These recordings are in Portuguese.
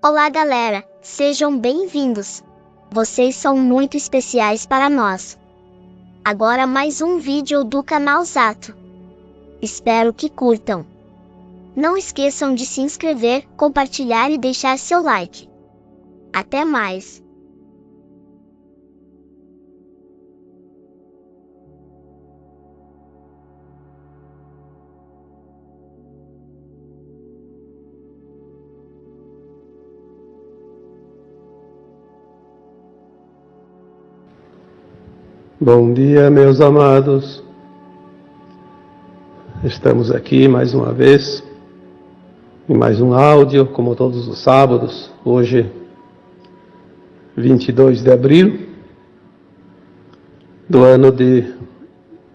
Olá galera, sejam bem-vindos. Vocês são muito especiais para nós. Agora mais um vídeo do canal Zato. Espero que curtam. Não esqueçam de se inscrever, compartilhar e deixar seu like. Até mais! Bom dia, meus amados. Estamos aqui mais uma vez, em mais um áudio, como todos os sábados. Hoje, 22 de abril do ano de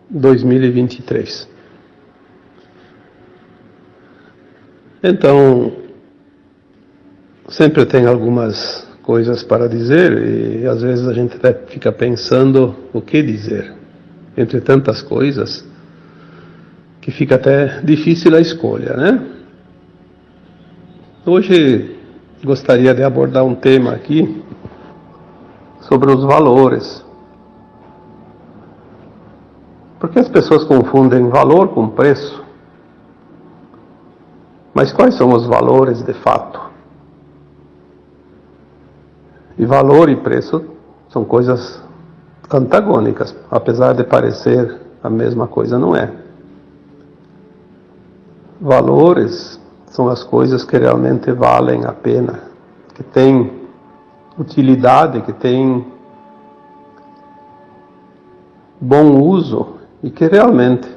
2023. Então, sempre tem algumas coisas para dizer e às vezes a gente até fica pensando o que dizer entre tantas coisas que fica até difícil a escolha, né? Hoje gostaria de abordar um tema aqui sobre os valores, porque as pessoas confundem valor com preço. Mas quais são os valores de fato? E valor e preço são coisas antagônicas, apesar de parecer a mesma coisa, não é. Valores são as coisas que realmente valem a pena, que têm utilidade, que têm bom uso e que realmente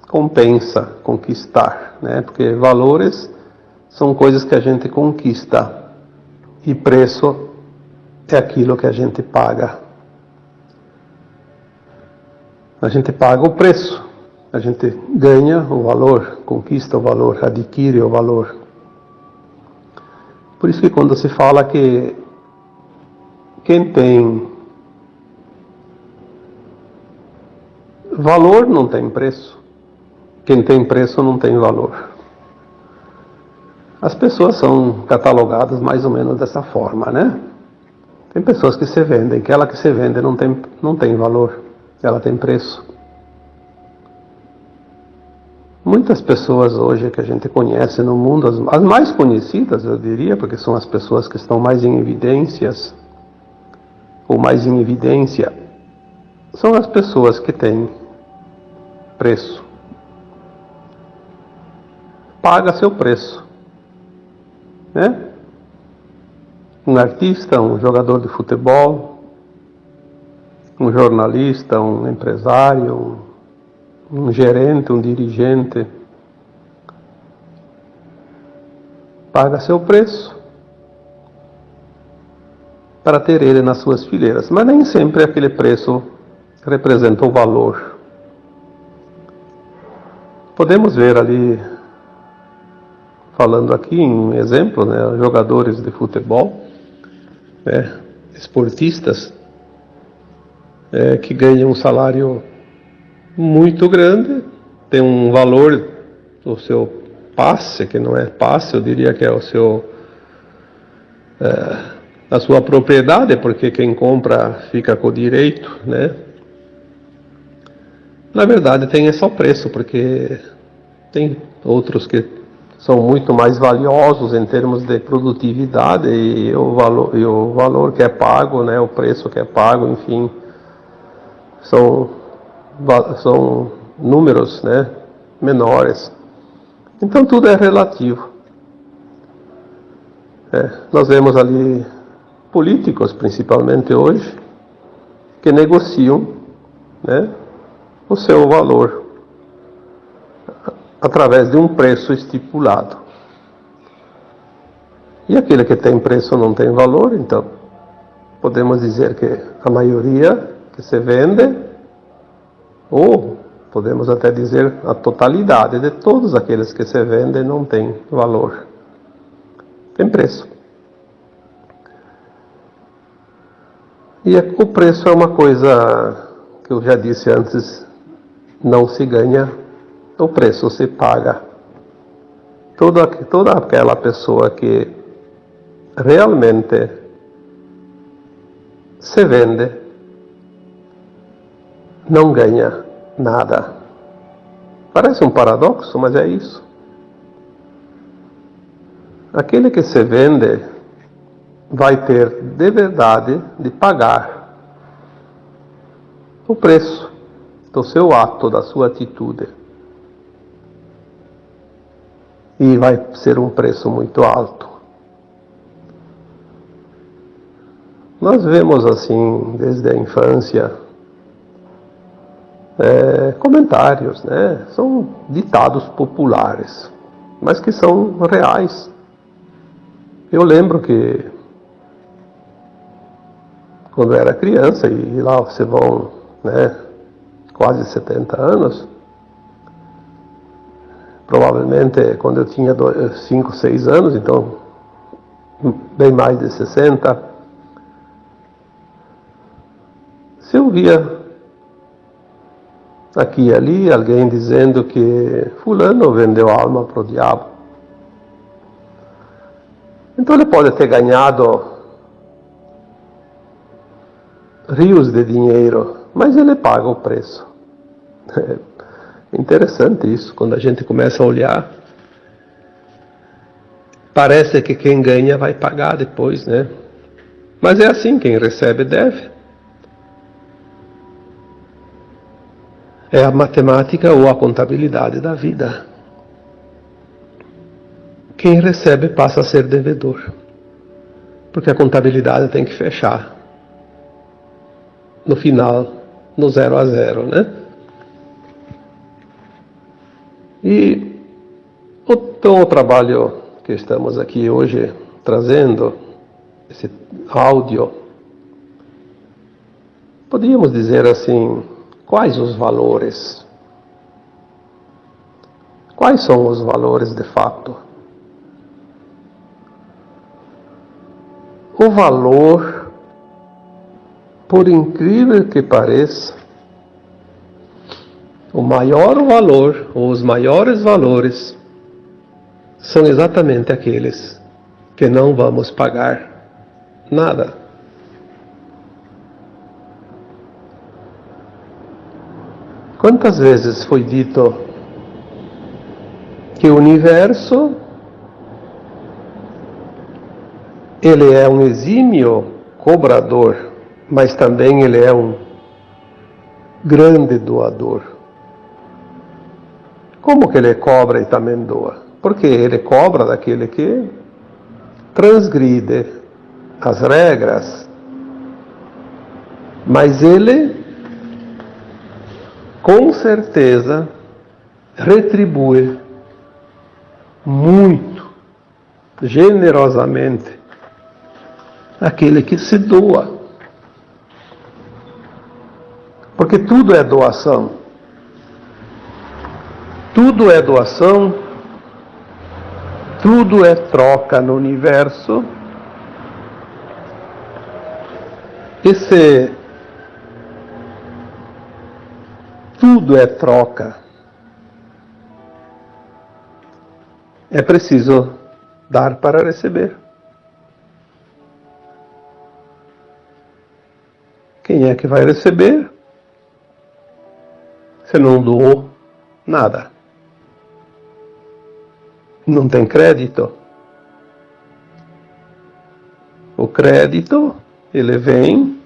compensa conquistar, né? Porque valores são coisas que a gente conquista e preço é aquilo que a gente paga. A gente paga o preço, a gente ganha o valor, conquista o valor, adquire o valor. Por isso que quando se fala que quem tem valor não tem preço, quem tem preço não tem valor. As pessoas são catalogadas mais ou menos dessa forma, né? Tem pessoas que se vendem, que ela que se vende não tem valor, ela tem preço. Muitas pessoas hoje que a gente conhece no mundo, as mais conhecidas eu diria, porque são as pessoas que estão mais em evidências, ou mais em evidência, são as pessoas que têm preço. Paga seu preço, né? Um artista, um jogador de futebol, um jornalista, um empresário, um gerente, um dirigente, paga seu preço para ter ele nas suas fileiras, mas nem sempre aquele preço representa o valor. Podemos ver ali, falando aqui em exemplo, né, jogadores de futebol, esportistas que ganham um salário muito grande, tem um valor do seu passe, que não é passe, eu diria que é o seu a sua propriedade, porque quem compra fica com o direito, né? Na verdade tem só preço, porque tem outros que são muito mais valiosos em termos de produtividade e o valor que é pago, né, o preço que é pago, enfim, são números, né, menores. Então tudo é relativo. Nós vemos ali políticos, principalmente hoje, que negociam, né, o seu valor através de um preço estipulado. E aquele que tem preço não tem valor, então podemos dizer que a maioria que se vende, ou podemos até dizer a totalidade de todos aqueles que se vendem não tem valor, tem preço. E o preço é uma coisa que eu já disse antes, não se ganha, o preço se paga. Toda aquela pessoa que realmente se vende, não ganha nada. Parece um paradoxo, mas é isso. Aquele que se vende vai ter de verdade de pagar o preço do seu ato, da sua atitude. E vai ser um preço muito alto. Nós vemos assim, desde a infância, comentários, né? São ditados populares, mas que são reais. Eu lembro que, quando eu era criança, e lá você vão, né, quase 70 anos, provavelmente quando eu tinha 5, 6 anos, então bem mais de 60, se eu via aqui e ali alguém dizendo que fulano vendeu a alma para o diabo. Então ele pode ter ganhado rios de dinheiro, mas ele paga o preço. É interessante isso, quando a gente começa a olhar. Parece que quem ganha vai pagar depois, né? Mas é assim, quem recebe deve. É a matemática ou a contabilidade da vida. Quem recebe passa a ser devedor, porque a contabilidade tem que fechar no final, no 0 a 0, né? E então o trabalho que estamos aqui hoje trazendo, esse áudio, poderíamos dizer assim, quais os valores? Quais são os valores de fato? O valor, por incrível que pareça, o maior valor, ou os maiores valores, são exatamente aqueles que não vamos pagar nada. Quantas vezes foi dito que o universo, ele é um exímio cobrador, mas também ele é um grande doador. Como que ele cobra e também doa? Porque ele cobra daquele que transgride as regras, mas ele, com certeza, retribui muito, generosamente, aquele que se doa. Porque tudo é doação. Tudo é doação, tudo é troca no universo. E se tudo é troca, é preciso dar para receber. Quem é que vai receber? Se não doou nada. Não tem crédito. O crédito, ele vem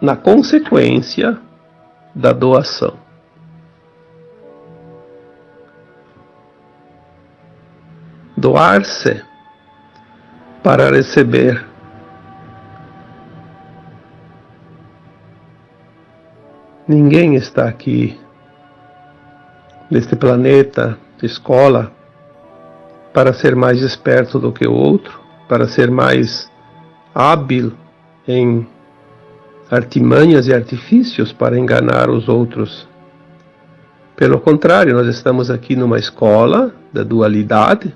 na consequência da doação. Doar-se para receber. Ninguém está aqui, neste planeta, escola, para ser mais esperto do que o outro, para ser mais hábil em artimanhas e artifícios para enganar os outros. Pelo contrário, nós estamos aqui numa escola da dualidade,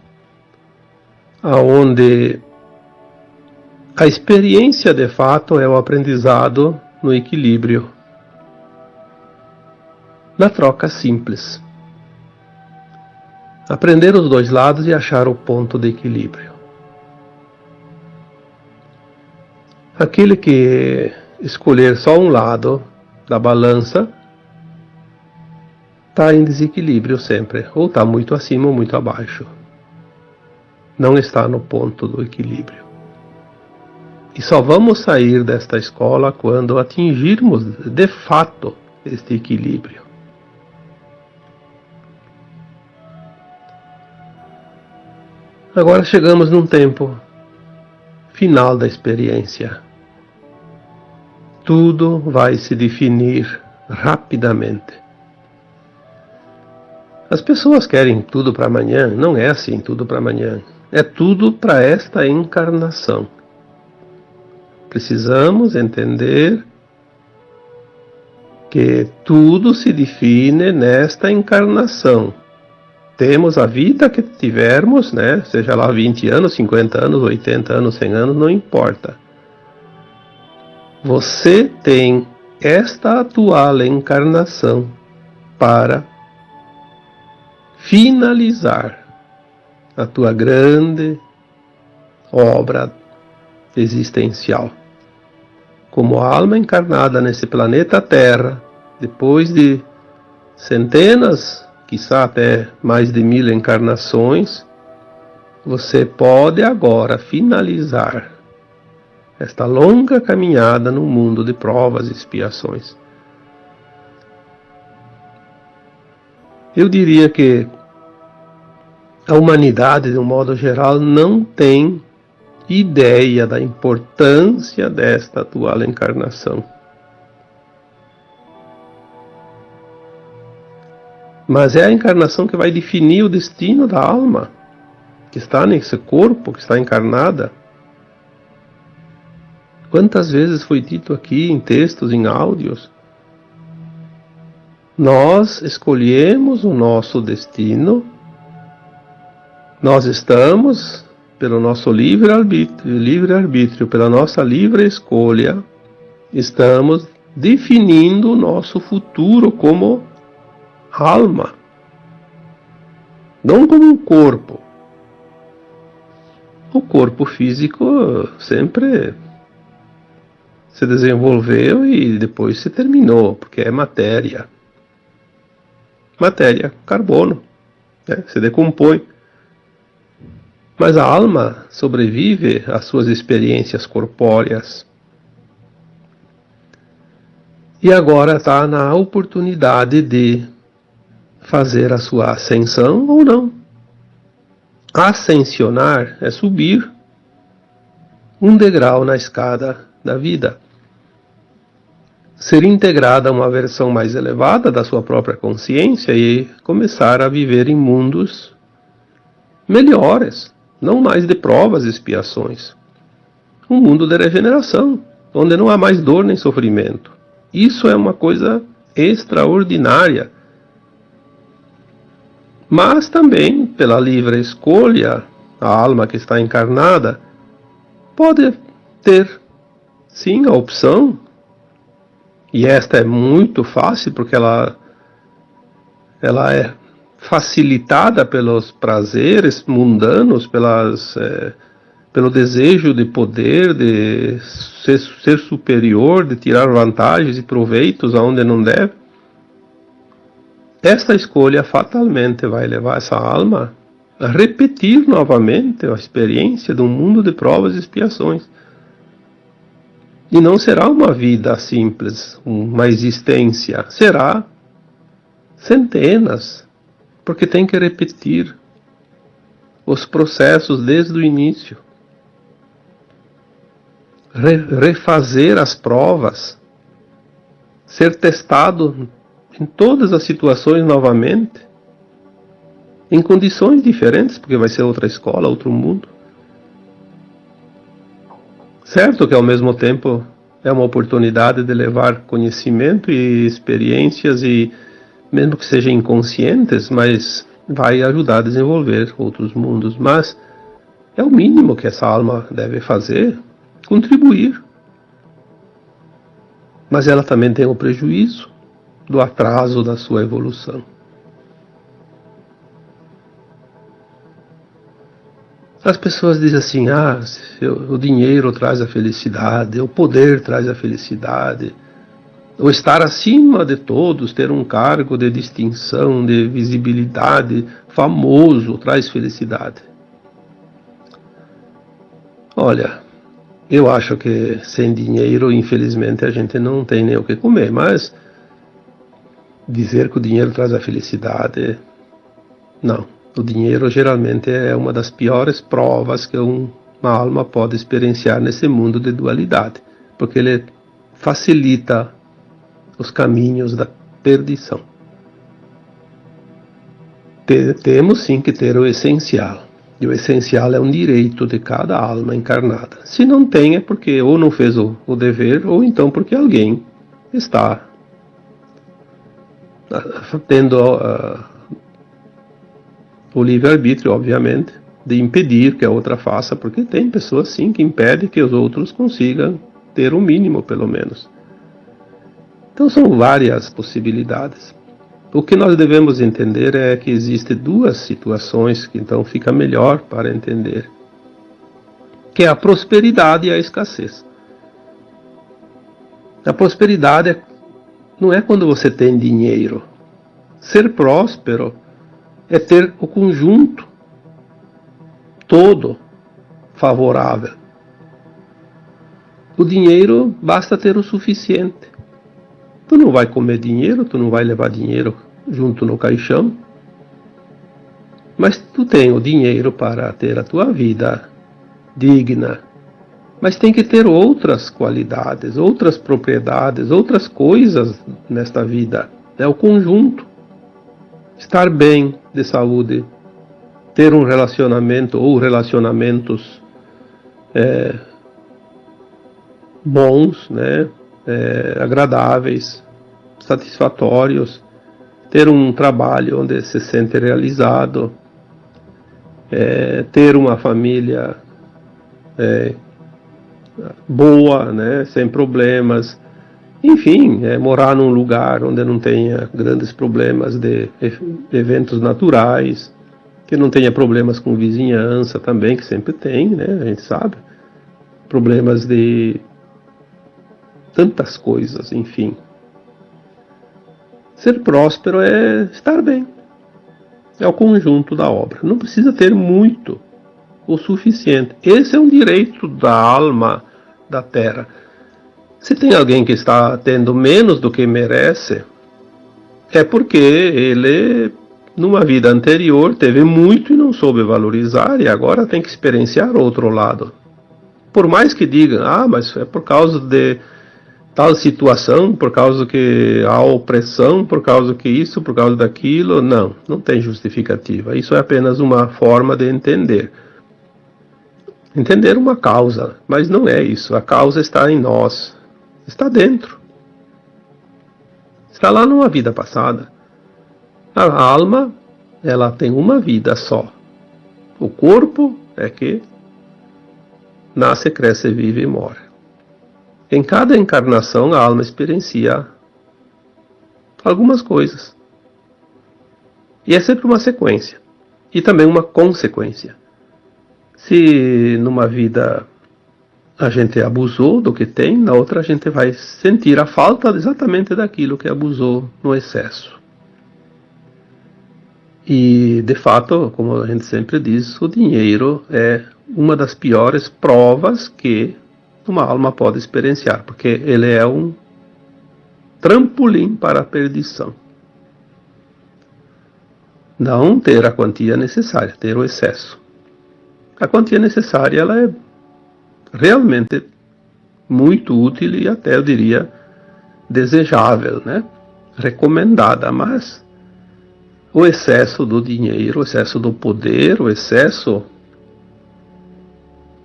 onde a experiência de fato é o aprendizado no equilíbrio, na troca simples. Aprender os dois lados e achar o ponto de equilíbrio. Aquele que escolher só um lado da balança está em desequilíbrio sempre, ou está muito acima ou muito abaixo. Não está no ponto do equilíbrio. E só vamos sair desta escola quando atingirmos de fato este equilíbrio. Agora chegamos num tempo final da experiência. Tudo vai se definir rapidamente. As pessoas querem tudo para amanhã. Não é assim, tudo para amanhã. É tudo para esta encarnação. Precisamos entender que tudo se define nesta encarnação. Temos a vida que tivermos, né? Seja lá 20 anos, 50 anos, 80 anos, 100 anos, não importa. Você tem esta atual encarnação para finalizar a tua grande obra existencial. Como alma encarnada nesse planeta Terra, depois de centenas, quiçá até mais de 1000 encarnações, você pode agora finalizar esta longa caminhada no mundo de provas e expiações. Eu diria que a humanidade, de um modo geral, não tem ideia da importância desta atual encarnação. Mas é a encarnação que vai definir o destino da alma, que está nesse corpo, que está encarnada. Quantas vezes foi dito aqui em textos, em áudios? Nós escolhemos o nosso destino, nós estamos, pelo nosso livre-arbítrio, pela nossa livre escolha, estamos definindo o nosso futuro como alma, não como um corpo. O corpo físico sempre se desenvolveu e depois se terminou, porque é matéria. Matéria, carbono, né? Se decompõe. Mas a alma sobrevive às suas experiências corpóreas. E agora está na oportunidade de fazer a sua ascensão ou não. Ascensionar é subir um degrau na escada da vida. Ser integrada a uma versão mais elevada da sua própria consciência e começar a viver em mundos melhores, não mais de provas e expiações. Um mundo de regeneração, onde não há mais dor nem sofrimento. Isso é uma coisa extraordinária. Mas também, pela livre escolha, a alma que está encarnada pode ter, sim, a opção, e esta é muito fácil, porque ela é facilitada pelos prazeres mundanos, pelo desejo de poder, de ser superior, de tirar vantagens e proveitos aonde não deve. Esta escolha fatalmente vai levar essa alma a repetir novamente a experiência de um mundo de provas e expiações. E não será uma vida simples, uma existência, será centenas, porque tem que repetir os processos desde o início. Refazer as provas, ser testado em todas as situações novamente, em condições diferentes, porque vai ser outra escola, outro mundo. Certo que ao mesmo tempo é uma oportunidade de levar conhecimento e experiências, e mesmo que sejam inconscientes, mas vai ajudar a desenvolver outros mundos. Mas é o mínimo que essa alma deve fazer, contribuir. Mas ela também tem o prejuízo do atraso da sua evolução. As pessoas dizem assim, o dinheiro traz a felicidade, o poder traz a felicidade, o estar acima de todos, ter um cargo de distinção, de visibilidade, famoso, traz felicidade. Olha, eu acho que sem dinheiro, infelizmente, a gente não tem nem o que comer, mas dizer que o dinheiro traz a felicidade, não. O dinheiro geralmente é uma das piores provas que uma alma pode experienciar nesse mundo de dualidade, porque ele facilita os caminhos da perdição. Temos sim que ter o essencial, e o essencial é um direito de cada alma encarnada. Se não tem, é porque ou não fez o dever, ou então porque alguém está tendo o livre-arbítrio, obviamente, de impedir que a outra faça, porque tem pessoas sim que impedem que os outros consigam ter o mínimo, pelo menos. Então são várias possibilidades. O que nós devemos entender é que existem duas situações que então fica melhor para entender, que é a prosperidade e a escassez. A prosperidade não é quando você tem dinheiro. Ser próspero é ter o conjunto todo favorável. O dinheiro basta ter o suficiente. Tu não vai comer dinheiro, tu não vai levar dinheiro junto no caixão, mas tu tem o dinheiro para ter a tua vida digna. Mas tem que ter outras qualidades, outras propriedades, outras coisas nesta vida. É o conjunto. Estar bem de saúde, ter um relacionamento ou relacionamentos bons, né? Agradáveis, satisfatórios, ter um trabalho onde se sente realizado, ter uma família boa, né? Sem problemas. Enfim, morar num lugar onde não tenha grandes problemas de eventos naturais, que não tenha problemas com vizinhança também, que sempre tem, né? A gente sabe. Problemas de tantas coisas, enfim. Ser próspero é estar bem. É o conjunto da obra. Não precisa ter muito, o suficiente. Esse é um direito da alma da Terra. Se tem alguém que está tendo menos do que merece, é porque ele, numa vida anterior, teve muito e não soube valorizar, e agora tem que experienciar o outro lado. Por mais que digam, mas é por causa de tal situação, por causa que há opressão, por causa que isso, por causa daquilo, não tem justificativa. Isso é apenas uma forma de entender. Entender uma causa, mas não é isso. A causa está em nós. Está dentro. Está lá numa vida passada. A alma, ela tem uma vida só. O corpo é que nasce, cresce, vive e morre. Em cada encarnação, a alma experiencia algumas coisas. E é sempre uma sequência. E também uma consequência. Se numa vida a gente abusou do que tem, na outra a gente vai sentir a falta exatamente daquilo que abusou no excesso. E, de fato, como a gente sempre diz, o dinheiro é uma das piores provas que uma alma pode experienciar, porque ele é um trampolim para a perdição. Não ter a quantia necessária, ter o excesso. A quantia necessária, ela é realmente muito útil e até, eu diria, desejável, né? Recomendada, mas o excesso do dinheiro, o excesso do poder, o excesso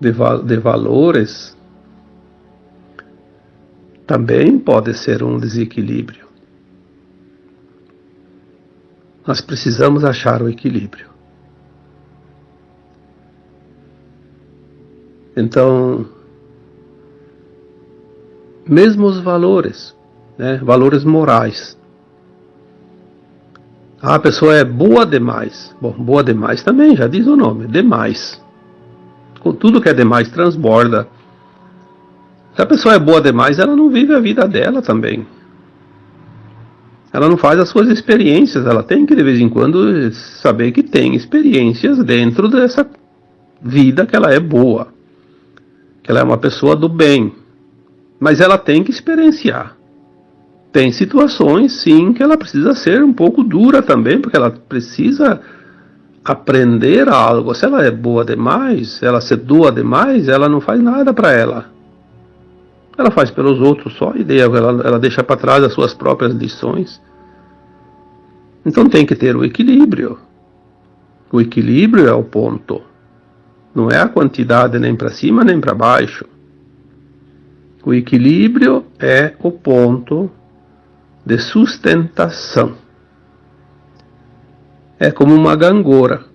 de valores também pode ser um desequilíbrio. Nós precisamos achar o equilíbrio. Então, mesmo os valores, né, valores morais. A pessoa é boa demais. Bom, boa demais também, já diz o nome, demais. Com tudo que é demais transborda. Se a pessoa é boa demais, ela não vive a vida dela também. Ela não faz as suas experiências. Ela tem que de vez em quando saber que tem experiências dentro dessa vida que ela é boa, que ela é uma pessoa do bem. Mas ela tem que experienciar. Tem situações, sim, que ela precisa ser um pouco dura também, porque ela precisa aprender algo. Se ela é boa demais, ela se doa demais, ela não faz nada para ela. Ela faz pelos outros só, e ela deixa para trás as suas próprias lições. Então tem que ter o equilíbrio. O equilíbrio é o ponto. Não é a quantidade nem para cima nem para baixo. O equilíbrio é o ponto de sustentação. É como uma gangorra.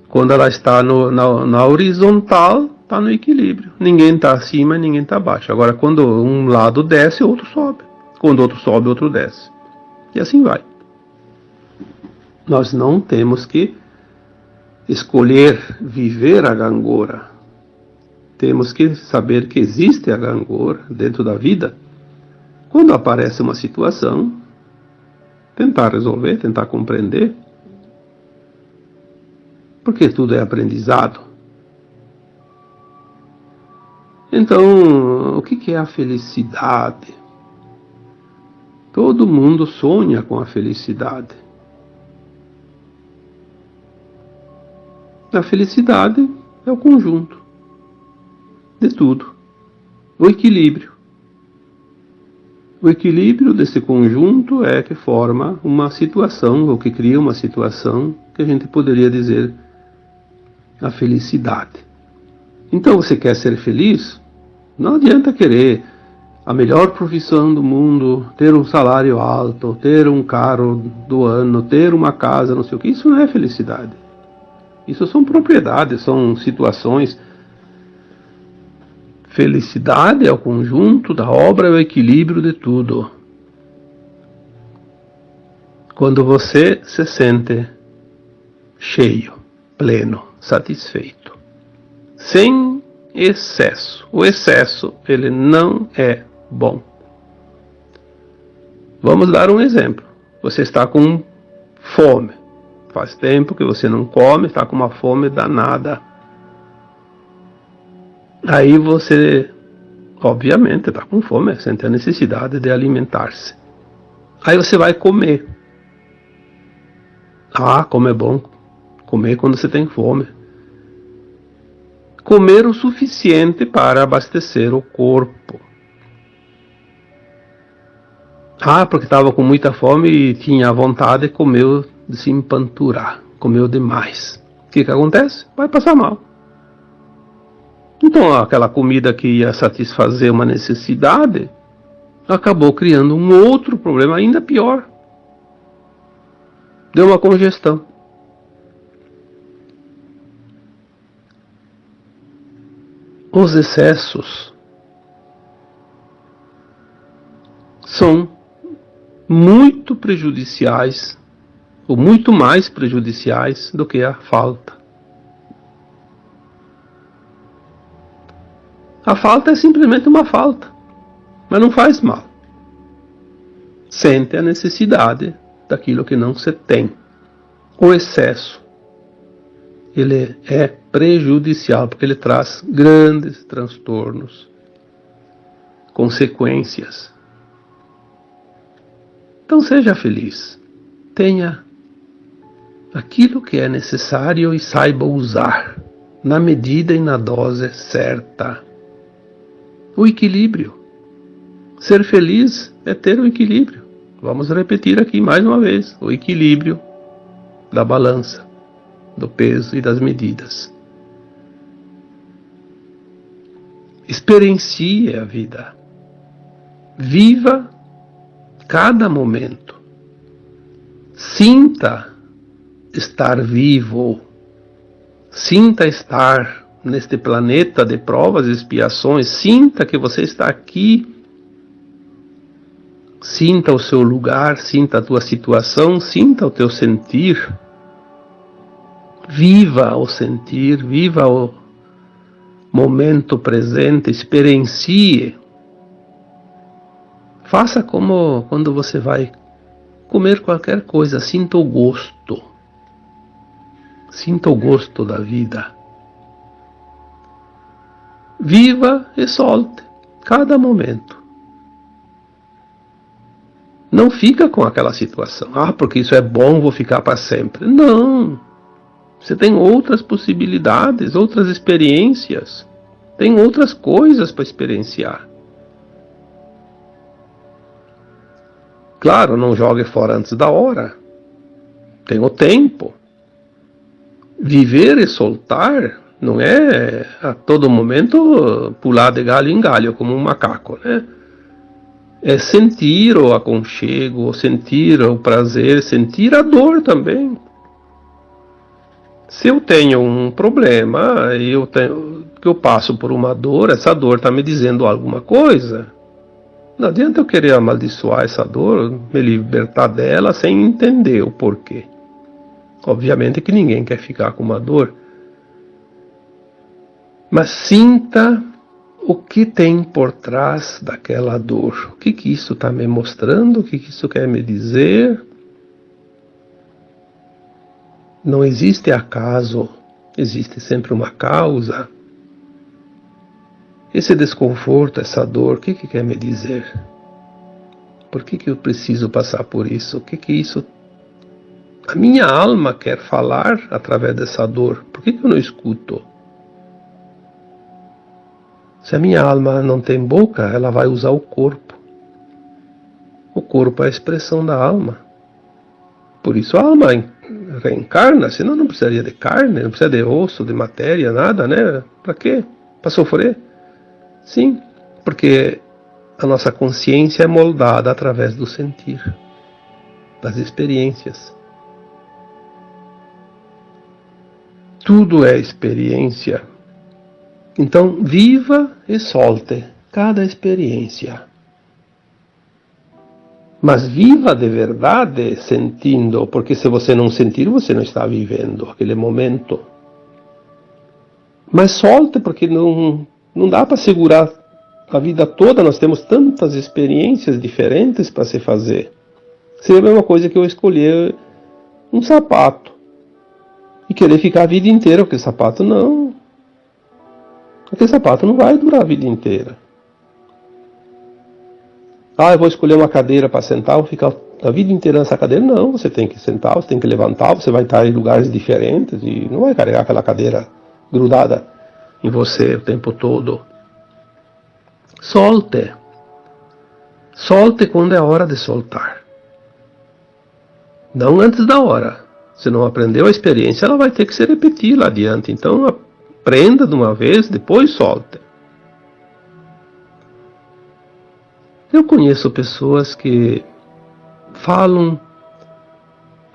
Quando ela está na horizontal, está no equilíbrio. Ninguém está acima e ninguém está abaixo. Agora, quando um lado desce, o outro sobe. Quando o outro sobe, o outro desce. E assim vai. Nós não temos que escolher viver a gangorra. Temos que saber que existe a gangorra dentro da vida. Quando aparece uma situação, tentar resolver, tentar compreender. Porque tudo é aprendizado. Então, o que é a felicidade? Todo mundo sonha com a felicidade. A felicidade é o conjunto de tudo. O equilíbrio. O equilíbrio desse conjunto é que forma uma situação, ou que cria uma situação que a gente poderia dizer a felicidade. Então você quer ser feliz? Não adianta querer a melhor profissão do mundo, ter um salário alto, ter um carro do ano, ter uma casa, não sei o que. Isso não é felicidade. Isso são propriedades, são situações. Felicidade é o conjunto da obra, é o equilíbrio de tudo. Quando você se sente cheio, pleno, satisfeito, sem excesso. O excesso, ele não é bom. Vamos dar um exemplo. Você está com fome. Faz tempo que você não come, está com uma fome danada. Aí você, obviamente, está com fome, sente a necessidade de alimentar-se. Aí você vai comer. Ah, como é bom comer quando você tem fome. Comer o suficiente para abastecer o corpo. Ah, porque estava com muita fome e tinha vontade, comeu de se empanturar, comeu demais. O que acontece? Vai passar mal. Então aquela comida que ia satisfazer uma necessidade, acabou criando um outro problema ainda pior. Deu uma congestão. Os excessos são muito prejudiciais, ou muito mais prejudiciais do que a falta. A falta é simplesmente uma falta, mas não faz mal. Sente a necessidade daquilo que não se tem. O excesso, ele é prejudicial, porque ele traz grandes transtornos, consequências. Então seja feliz, tenha aquilo que é necessário e saiba usar, na medida e na dose certa. O equilíbrio. Ser feliz é ter o equilíbrio. Vamos repetir aqui mais uma vez. O equilíbrio da balança, do peso e das medidas. Experiencie a vida. Viva cada momento. Sinta estar vivo. Sinta estar neste planeta de provas e expiações. Sinta que você está aqui. Sinta o seu lugar, sinta a tua situação, sinta o teu sentir. Viva o sentir, viva momento presente, experiencie. Faça como quando você vai comer qualquer coisa, sinta o gosto. Sinta o gosto da vida. Viva e solte cada momento. Não fica com aquela situação. Ah, porque isso é bom, vou ficar para sempre. Não. Você tem outras possibilidades, outras experiências. Tem outras coisas para experienciar. Claro, não jogue fora antes da hora. Tem o tempo. Viver e soltar não é a todo momento pular de galho em galho como um macaco, né? É sentir o aconchego, sentir o prazer, sentir a dor também. Se eu tenho um problema, que eu passo por uma dor, essa dor está me dizendo alguma coisa. Não adianta eu querer amaldiçoar essa dor, me libertar dela sem entender o porquê. Obviamente que ninguém quer ficar com uma dor. Mas sinta o que tem por trás daquela dor. O que isso está me mostrando? O que isso quer me dizer? Não existe acaso, existe sempre uma causa. Esse desconforto, essa dor, o que quer me dizer? Por que eu preciso passar por isso? O que isso... A minha alma quer falar através dessa dor. Por que eu não escuto? Se a minha alma não tem boca, ela vai usar o corpo. O corpo é a expressão da alma. Por isso a alma reencarna, senão não precisaria de carne, não precisa de osso, de matéria, nada, né? Para quê? Para sofrer? Sim, porque a nossa consciência é moldada através do sentir, das experiências. Tudo é experiência. Então, viva e solte cada experiência. Mas viva de verdade sentindo, porque se você não sentir, você não está vivendo aquele momento. Mas solte, porque não dá para segurar a vida toda, nós temos tantas experiências diferentes para se fazer. Seria a mesma coisa que eu escolher um sapato e querer ficar a vida inteira com aquele sapato. Não. Aquele sapato não vai durar a vida inteira. Ah, eu vou escolher uma cadeira para sentar, vou ficar a vida inteira nessa cadeira. Não, você tem que sentar, você tem que levantar, você vai estar em lugares diferentes e não vai carregar aquela cadeira grudada em você o tempo todo. Solte. Solte quando é hora de soltar. Não antes da hora. Se não aprendeu a experiência, ela vai ter que se repetir lá adiante. Então aprenda de uma vez, depois solte. Eu conheço pessoas que falam: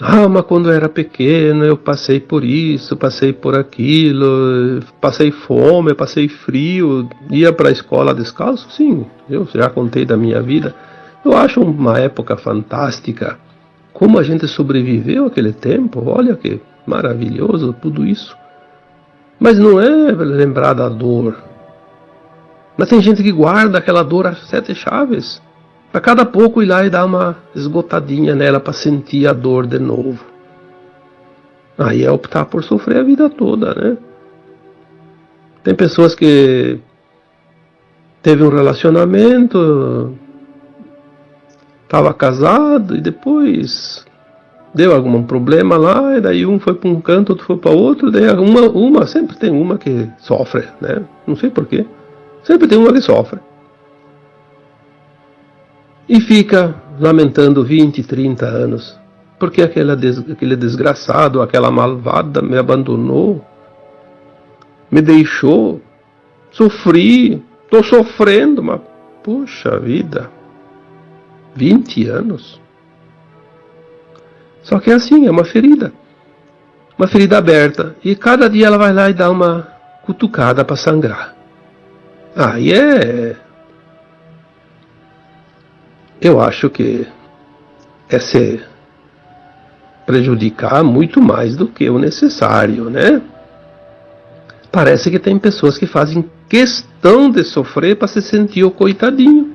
ah, mas quando eu era pequeno eu passei por isso, passei por aquilo, passei fome, passei frio, ia para a escola descalço. Sim, eu já contei da minha vida. Eu acho uma época fantástica. Como a gente sobreviveu àquele tempo, olha que maravilhoso tudo isso. Mas não é lembrar da dor. Mas tem gente que guarda aquela dor a 7 chaves. A cada pouco ir lá e dar uma esgotadinha nela para sentir a dor de novo. Aí é optar por sofrer a vida toda, né? Tem pessoas que teve um relacionamento, estava casado e depois deu algum problema lá, e daí um foi para um canto, outro foi para outro, daí sempre tem uma que sofre, né? Não sei porquê. Sempre tem uma que sofre. E fica lamentando 20, 30 anos. Porque aquele desgraçado, aquela malvada me abandonou, me deixou, sofri, estou sofrendo, mas puxa vida, 20 anos. Só que é assim, é uma ferida aberta. E cada dia ela vai lá e dá uma cutucada para sangrar. Aí eu acho que é se prejudicar muito mais do que o necessário, né? Parece que tem pessoas que fazem questão de sofrer para se sentir o coitadinho,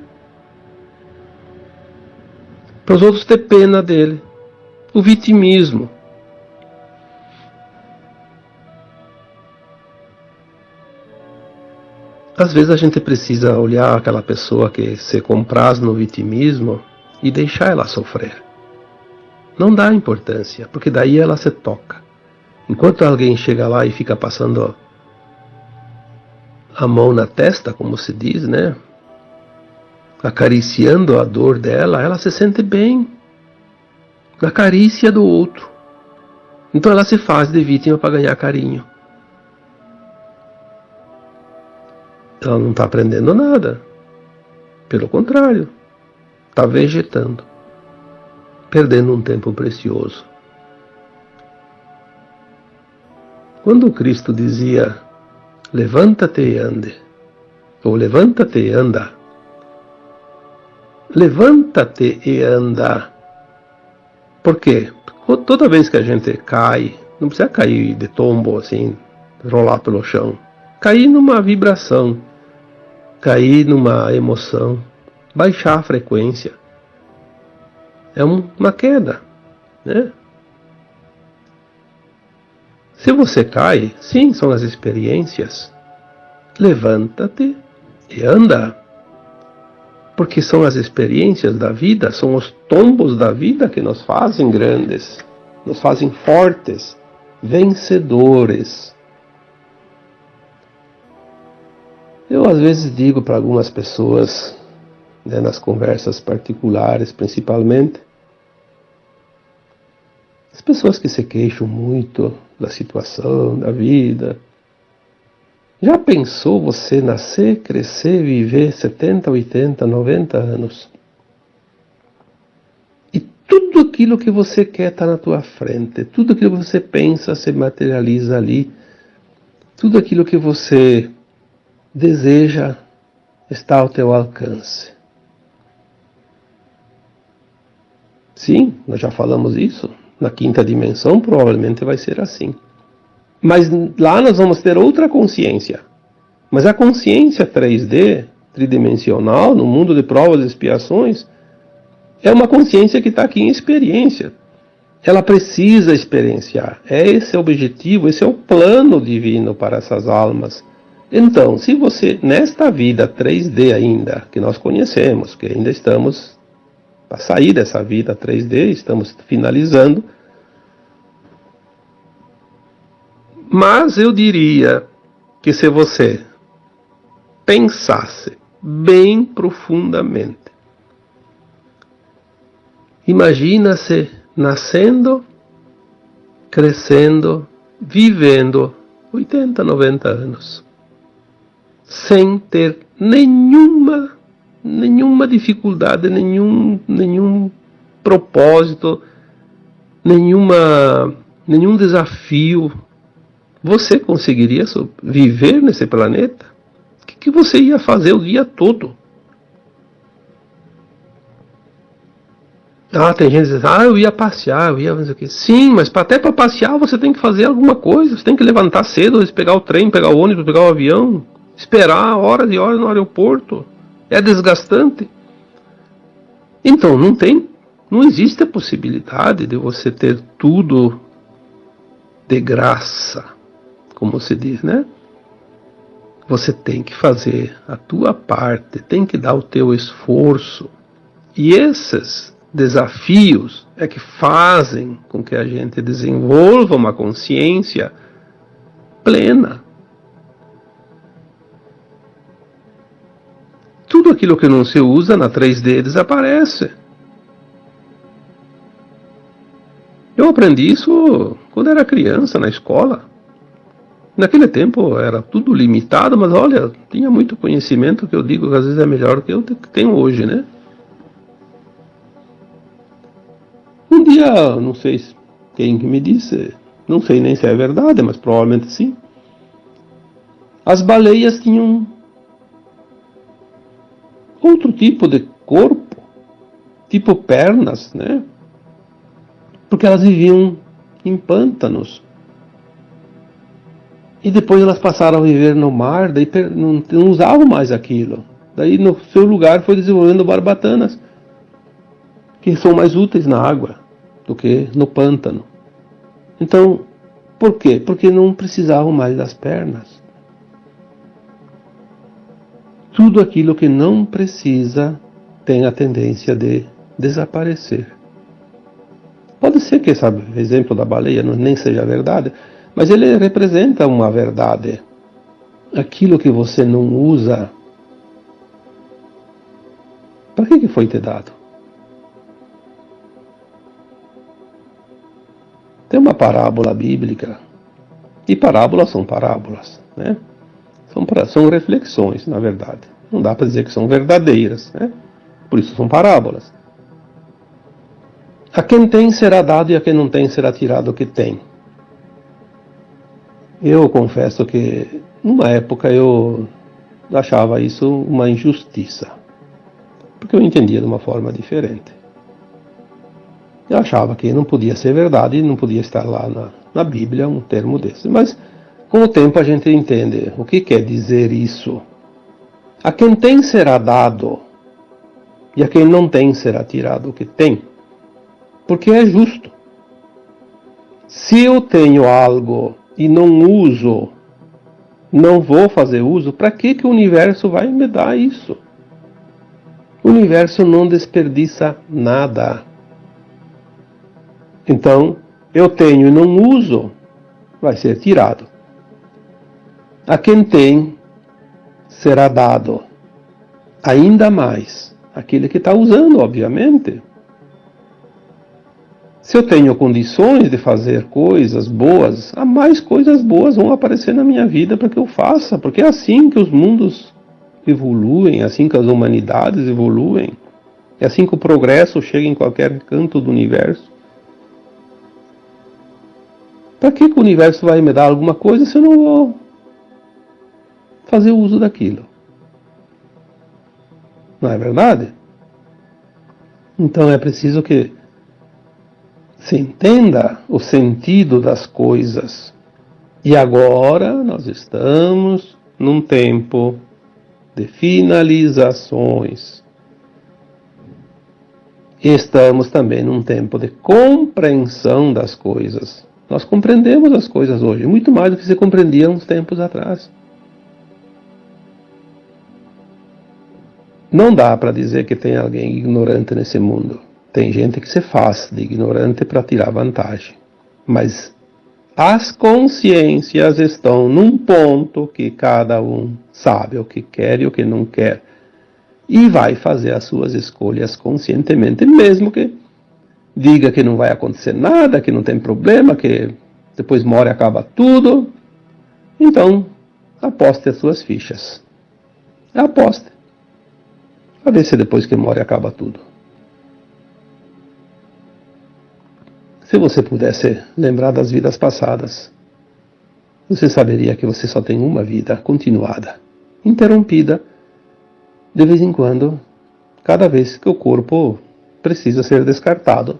para os outros ter pena dele. O vitimismo. Às vezes a gente precisa olhar aquela pessoa que se compraz no vitimismo e deixar ela sofrer. Não dá importância, porque daí ela se toca. Enquanto alguém chega lá e fica passando a mão na testa, como se diz, né? Acariciando a dor dela, ela se sente bem na carícia do outro. Então ela se faz de vítima para ganhar carinho. Ela não está aprendendo nada. Pelo contrário, está vegetando, perdendo um tempo precioso. Quando Cristo dizia, levanta-te e ande, ou levanta-te e anda, levanta-te e anda. Por quê? Porque toda vez que a gente cai, não precisa cair de tombo assim, rolar pelo chão. Cair numa vibração, cair numa emoção, baixar a frequência. É uma queda, né? Se você cai, sim, são as experiências. Levanta-te e anda. Porque são as experiências da vida, são os tombos da vida que nos fazem grandes, nos fazem fortes, vencedores. Eu às vezes digo para algumas pessoas, né, nas conversas particulares principalmente, as pessoas que se queixam muito da situação, da vida. Já pensou você nascer, crescer, viver 70, 80, 90 anos? E tudo aquilo que você quer está na tua frente, tudo aquilo que você pensa se materializa ali, tudo aquilo que você deseja está ao teu alcance. Sim, nós já falamos isso. Na quinta dimensão provavelmente vai ser assim. Mas lá nós vamos ter outra consciência. Mas a consciência 3D, tridimensional, no mundo de provas e expiações, é uma consciência que está aqui em experiência. Ela precisa experienciar. Esse é o objetivo, esse é o plano divino para essas almas. Então, se você, nesta vida 3D ainda, que nós conhecemos, que ainda estamos para sair dessa vida 3D, estamos finalizando, mas eu diria que se você pensasse bem profundamente, imagina-se nascendo, crescendo, vivendo 80, 90 anos, sem ter nenhuma dificuldade, nenhum propósito, nenhum desafio. Você conseguiria viver nesse planeta? O que você ia fazer o dia todo? Tem gente que diz, eu ia passear, eu ia fazer o quê? Sim, mas até para passear você tem que fazer alguma coisa. Você tem que levantar cedo, pegar o trem, pegar o ônibus, pegar o avião, esperar horas e horas no aeroporto. É desgastante. Então, não existe a possibilidade de você ter tudo de graça, como se diz, né? Você tem que fazer a tua parte, tem que dar o teu esforço. E esses desafios é que fazem com que a gente desenvolva uma consciência plena. Tudo aquilo que não se usa na 3D desaparece. Eu aprendi isso quando era criança, na escola. Naquele tempo era tudo limitado, mas olha, tinha muito conhecimento que eu digo que às vezes é melhor do que eu tenho hoje, né? Um dia, não sei quem me disse, não sei nem se é verdade, mas provavelmente sim. As baleias tinham outro tipo de corpo, tipo pernas, né? Porque elas viviam em pântanos. E depois elas passaram a viver no mar, daí não usavam mais aquilo. Daí no seu lugar foi desenvolvendo barbatanas, que são mais úteis na água do que no pântano. Então, por quê? Porque não precisavam mais das pernas. Tudo aquilo que não precisa tem a tendência de desaparecer. Pode ser que esse exemplo da baleia nem seja verdade, mas ele representa uma verdade. Aquilo que você não usa, para que foi te dado? Tem uma parábola bíblica, e parábolas são parábolas, né? São reflexões, na verdade. Não dá para dizer que são verdadeiras, né? Por isso são parábolas. A quem tem será dado e a quem não tem será tirado o que tem. Eu confesso que, numa época, eu achava isso uma injustiça, porque eu entendia de uma forma diferente. Eu achava que não podia ser verdade e não podia estar lá na Bíblia um termo desse. Mas, com o tempo, a gente entende o que quer dizer isso. A quem tem será dado, e a quem não tem será tirado o que tem. Porque é justo. Se eu tenho algo e não uso, não vou fazer uso, para que o universo vai me dar isso? O universo não desperdiça nada. Então, eu tenho e não uso, vai ser tirado. A quem tem, será dado. Ainda mais, aquele que está usando, obviamente. Se eu tenho condições de fazer coisas boas, mais coisas boas vão aparecer na minha vida para que eu faça, porque é assim que os mundos evoluem, é assim que as humanidades evoluem, é assim que o progresso chega em qualquer canto do universo. Para que o universo vai me dar alguma coisa se eu não vou fazer uso daquilo? Não é verdade? Então é preciso que se entenda o sentido das coisas. E agora nós estamos num tempo de finalizações. E estamos também num tempo de compreensão das coisas. Nós compreendemos as coisas hoje, muito mais do que se compreendia uns tempos atrás. Não dá para dizer que tem alguém ignorante nesse mundo. Tem gente que se faz de ignorante para tirar vantagem. Mas as consciências estão num ponto que cada um sabe o que quer e o que não quer. E vai fazer as suas escolhas conscientemente, mesmo que diga que não vai acontecer nada, que não tem problema, que depois morre e acaba tudo. Então, aposte as suas fichas. Aposte. Para ver se depois que morre acaba tudo. Se você pudesse lembrar das vidas passadas, você saberia que você só tem uma vida continuada, interrompida, de vez em quando, cada vez que o corpo precisa ser descartado.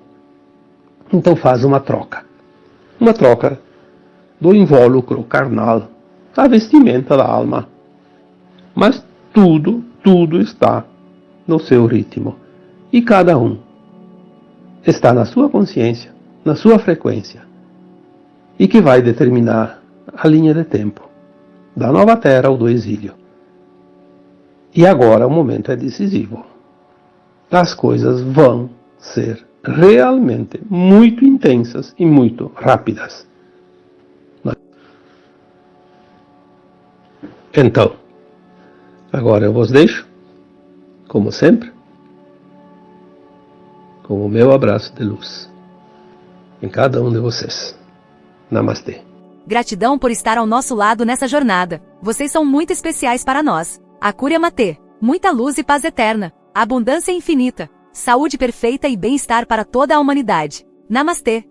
Então faz uma troca do invólucro carnal à vestimenta da alma. Mas tudo está no seu ritmo. E cada um está na sua consciência, na sua frequência, e que vai determinar a linha de tempo da nova terra ou do exílio. E agora o momento é decisivo. As coisas vão ser realmente muito intensas e muito rápidas. Então, agora eu vos deixo, como sempre, com o meu abraço de luz em cada um de vocês. Namastê. Gratidão por estar ao nosso lado nessa jornada. Vocês são muito especiais para nós. Akuriya Matê. Muita luz e paz eterna. Abundância infinita. Saúde perfeita e bem-estar para toda a humanidade. Namastê.